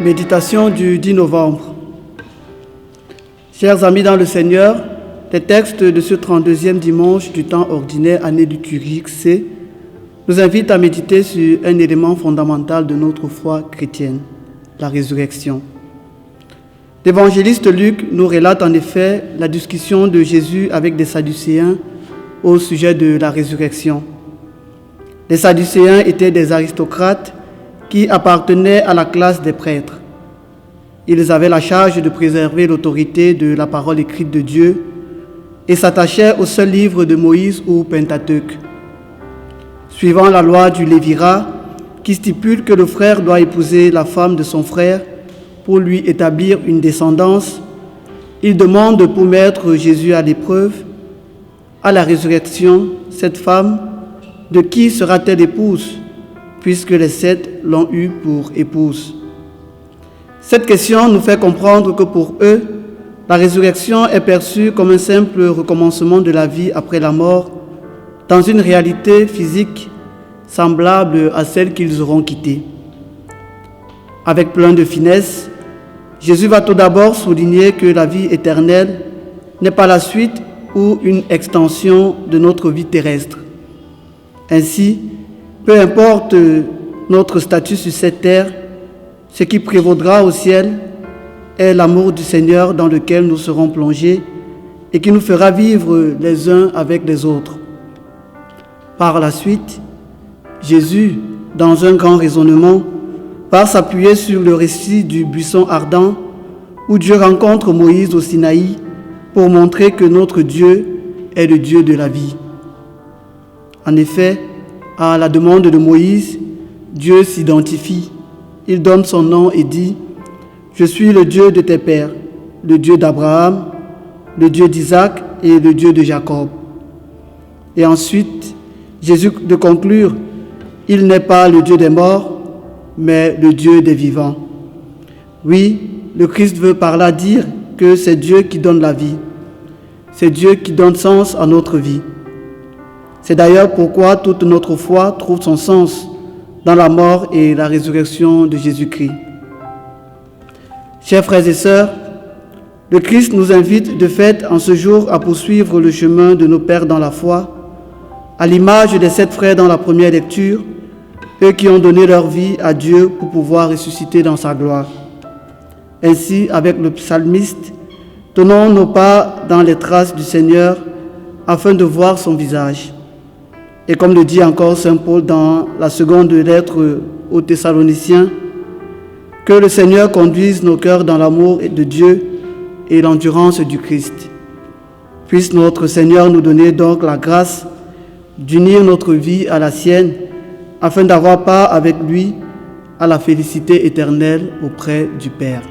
Méditation du 10 novembre. Chers amis dans le Seigneur, les textes de ce 32e dimanche du temps ordinaire, année liturgique C, nous invitent à méditer sur un élément fondamental de notre foi chrétienne, la résurrection. L'évangéliste Luc nous relate en effet la discussion de Jésus avec des Sadducéens au sujet de la résurrection. Les Sadducéens étaient des aristocrates qui appartenaient à la classe des prêtres. Ils avaient la charge de préserver l'autorité de la parole écrite de Dieu et s'attachaient au seul livre de Moïse ou Pentateuque. Suivant la loi du Lévirat, qui stipule que le frère doit épouser la femme de son frère pour lui établir une descendance, ils demandent pour mettre Jésus à l'épreuve. À la résurrection, cette femme, de qui sera-t-elle épouse, puisque les 7 l'ont eue pour épouse? Cette question nous fait comprendre que pour eux, la résurrection est perçue comme un simple recommencement de la vie après la mort, dans une réalité physique semblable à celle qu'ils auront quittée. Avec plein de finesse, Jésus va tout d'abord souligner que la vie éternelle n'est pas la suite ou une extension de notre vie terrestre. Ainsi, peu importe notre statut sur cette terre, ce qui prévaudra au ciel est l'amour du Seigneur dans lequel nous serons plongés et qui nous fera vivre les uns avec les autres. Par la suite, Jésus, dans un grand raisonnement, va s'appuyer sur le récit du buisson ardent où Dieu rencontre Moïse au Sinaï pour montrer que notre Dieu est le Dieu de la vie. En effet, à la demande de Moïse, Dieu s'identifie. Il donne son nom et dit « Je suis le Dieu de tes pères, le Dieu d'Abraham, le Dieu d'Isaac et le Dieu de Jacob. » Et ensuite, Jésus de conclure « Il n'est pas le Dieu des morts, mais le Dieu des vivants. » Oui, le Christ veut par là dire que c'est Dieu qui donne la vie. C'est Dieu qui donne sens à notre vie. C'est d'ailleurs pourquoi toute notre foi trouve son sens dans la mort et la résurrection de Jésus-Christ. Chers frères et sœurs, le Christ nous invite de fait en ce jour à poursuivre le chemin de nos pères dans la foi, à l'image des 7 frères dans la première lecture, eux qui ont donné leur vie à Dieu pour pouvoir ressusciter dans sa gloire. Ainsi, avec le psalmiste, tenons nos pas dans les traces du Seigneur afin de voir son visage. Et comme le dit encore saint Paul dans la seconde lettre aux Thessaloniciens, que le Seigneur conduise nos cœurs dans l'amour de Dieu et l'endurance du Christ. Puisse notre Seigneur nous donner donc la grâce d'unir notre vie à la sienne, afin d'avoir part avec lui à la félicité éternelle auprès du Père.